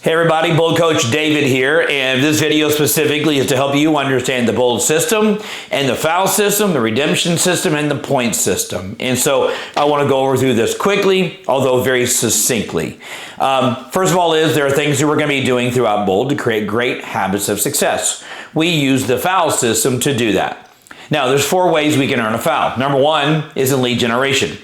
Hey everybody, Bold Coach David here, and this video specifically is to help you understand the Bold system and the foul system, the redemption system, and the point system. And so I want to go over through this quickly, although very succinctly. First of all there are things that we're going to be doing throughout Bold to create great habits of success. We use the foul system to do that. Now, there's 4 ways we can earn a foul. Number 1 is in lead generation.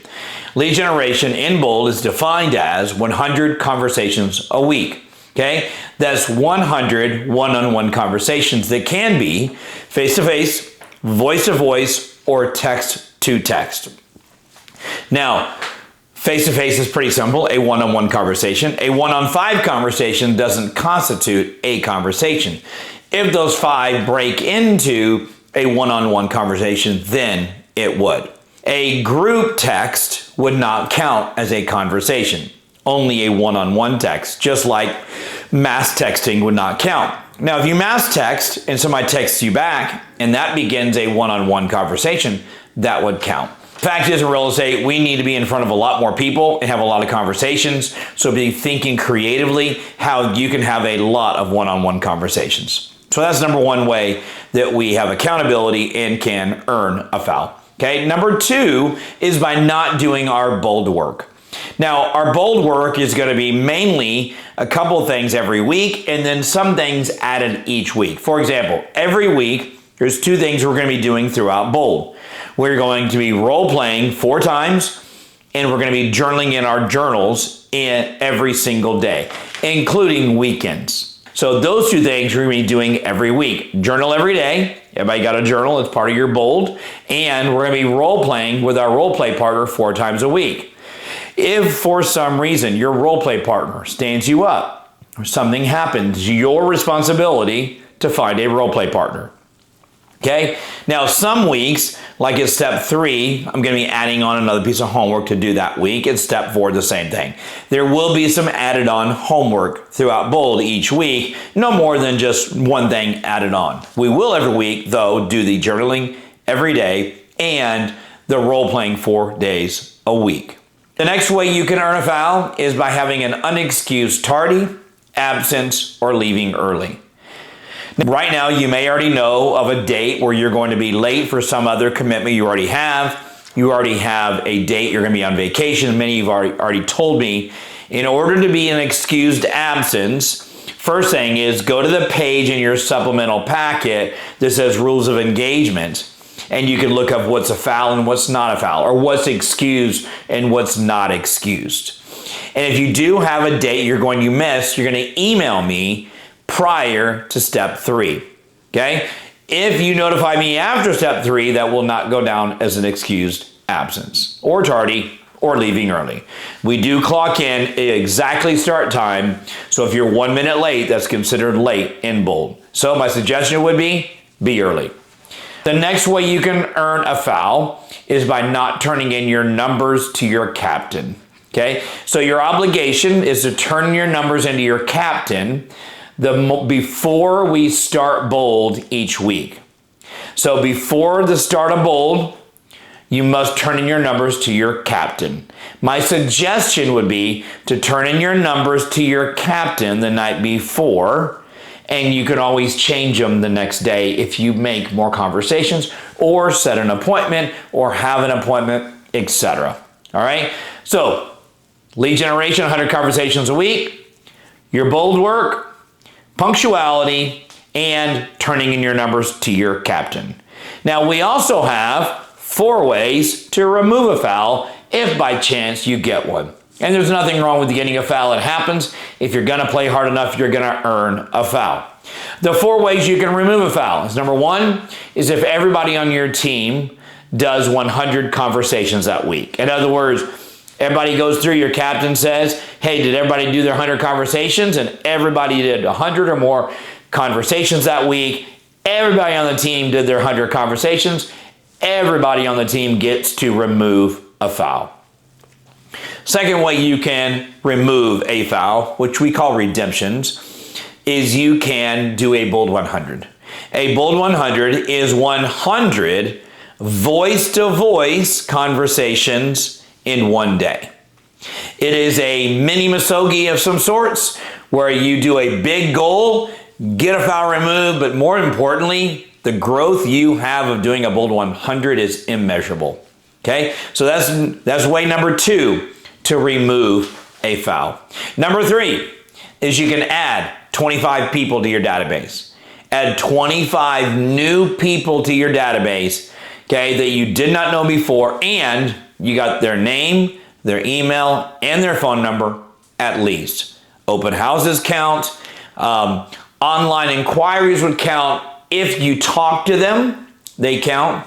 Lead generation in Bold is defined as 100 conversations a week. Okay, that's 100 one-on-one conversations that can be face-to-face, voice-to-voice, or text-to-text. Now, face-to-face is pretty simple, a one-on-one conversation. A one-on-5 conversation doesn't constitute a conversation. If those 5 break into a one-on-one conversation, then it would. A group text would not count as a conversation. Only a one-on-one text, just like mass texting would not count. Now, if you mass text and somebody texts you back and that begins a one-on-one conversation, that would count. The fact is, in real estate, we need to be in front of a lot more people and have a lot of conversations. So be thinking creatively how you can have a lot of one-on-one conversations. So that's number 1 way that we have accountability and can earn a foul. Okay, number 2 is by not doing our bold work. Now, our bold work is going to be mainly a couple of things every week and then some things added each week. For example, every week, there's 2 things we're going to be doing throughout Bold. We're going to be role-playing 4 times, and we're going to be journaling in our journals every single day, including weekends. So those 2 things we're going to be doing every week. Journal every day. Everybody got a journal. It's part of your Bold. And we're going to be role-playing with our role-play partner 4 times a week. If for some reason your role play partner stands you up or something happens, your responsibility to find a role play partner. Okay? Now, some weeks, like at step 3, I'm going to be adding on another piece of homework to do that week. At step 4, the same thing. There will be some added on homework throughout Bold each week, no more than just one thing added on. We will every week, though, do the journaling every day and the role playing 4 days a week. The next way you can earn a foul is by having an unexcused tardy, absence, or leaving early. Right now, you may already know of a date where you're going to be late for some other commitment you already have. You already have a date you're going to be on vacation. Many of you have already told me. In order to be an excused absence, first thing is go to the page in your supplemental packet that says Rules of Engagement. And you can look up what's a foul and what's not a foul, or what's excused and what's not excused. And if you do have a date you're going to miss, you're going to email me prior to step 3. Okay? If you notify me after step 3, that will not go down as an excused absence, or tardy, or leaving early. We do clock in at exactly start time, so if you're 1 minute late, that's considered late in Bold. So my suggestion would be early. The next way you can earn a foul is by not turning in your numbers to your captain. Okay? So your obligation is to turn your numbers into your captain before we start Bold each week. So before the start of Bold, you must turn in your numbers to your captain. My suggestion would be to turn in your numbers to your captain the night before, and you can always change them the next day if you make more conversations or set an appointment or have an appointment, etc. All right? So, lead generation, 100 conversations a week, your bold work, punctuality, and turning in your numbers to your captain. Now, we also have 4 ways to remove a foul if by chance you get one. And there's nothing wrong with getting a foul. It happens. If you're going to play hard enough, you're going to earn a foul. The 4 ways you can remove a foul is number 1 is if everybody on your team does 100 conversations that week. In other words, everybody goes through, your captain says, hey, did everybody do their 100 conversations? And everybody did 100 or more conversations that week. Everybody on the team did their 100 conversations. Everybody on the team gets to remove a foul. Second way you can remove a foul, which we call redemptions, is you can do a Bold 100. A Bold 100 is 100 voice-to-voice conversations in one day. It is a mini Misogi of some sorts where you do a big goal, get a foul removed, but more importantly, the growth you have of doing a Bold 100 is immeasurable. Okay, so that's way number 2 to remove a foul. Number 3 is you can add 25 people to your database. Add 25 new people to your database, okay, that you did not know before, and you got their name, their email, and their phone number at least. Open houses count. Online inquiries would count. If you talk to them, they count.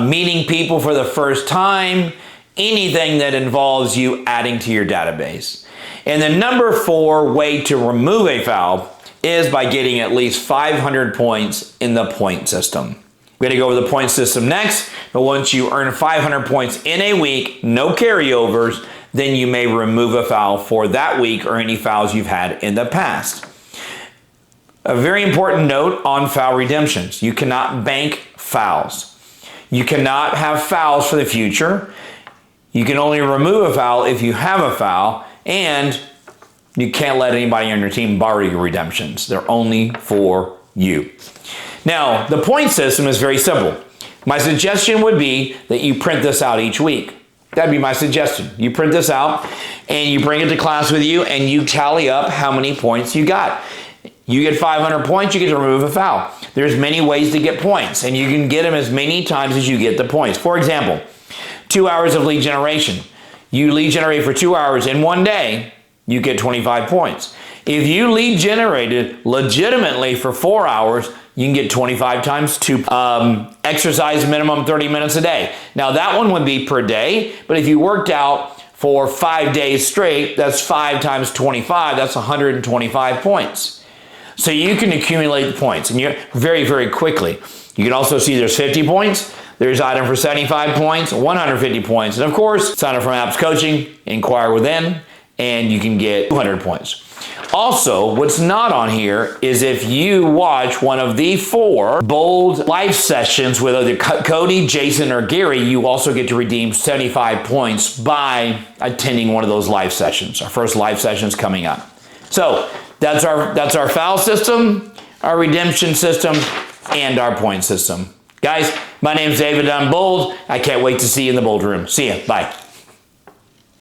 Meeting people for the first time, anything that involves you adding to your database. And the number 4 way to remove a foul is by getting at least 500 points in the point system. We're going to go over the point system next, but once you earn 500 points in a week, no carryovers, then you may remove a foul for that week or any fouls you've had in the past. A very important note on foul redemptions. You cannot bank fouls. You cannot have fouls for the future. You can only remove a foul if you have a foul, and you can't let anybody on your team borrow your redemptions. They're only for you. Now, the point system is very simple. My suggestion would be that you print this out each week. That'd be my suggestion. You print this out and you bring it to class with you and you tally up how many points you got. You get 500 points, you get to remove a foul. There's many ways to get points, and you can get them as many times as you get the points. For example, 2 hours of lead generation. You lead generate for 2 hours in one day, you get 25 points. If you lead generated legitimately for 4 hours, you can get 25 times 2. Exercise minimum 30 minutes a day. Now that one would be per day, but if you worked out for 5 days straight, that's 5 times 25, that's 125 points. So you can accumulate the points, and you're very, very quickly. You can also see there's 50 points, there's item for 75 points, 150 points, and of course, sign up for Apps Coaching, inquire within, and you can get 200 points. Also, what's not on here is if you watch one of the 4 Bold live sessions with either Cody, Jason, or Gary, you also get to redeem 75 points by attending one of those live sessions. Our first live session is coming up. So that's our foul system, our redemption system, and our point system. Guys, my name's David. I'm Bold. I can't wait to see you in the Bold room. See ya. Bye.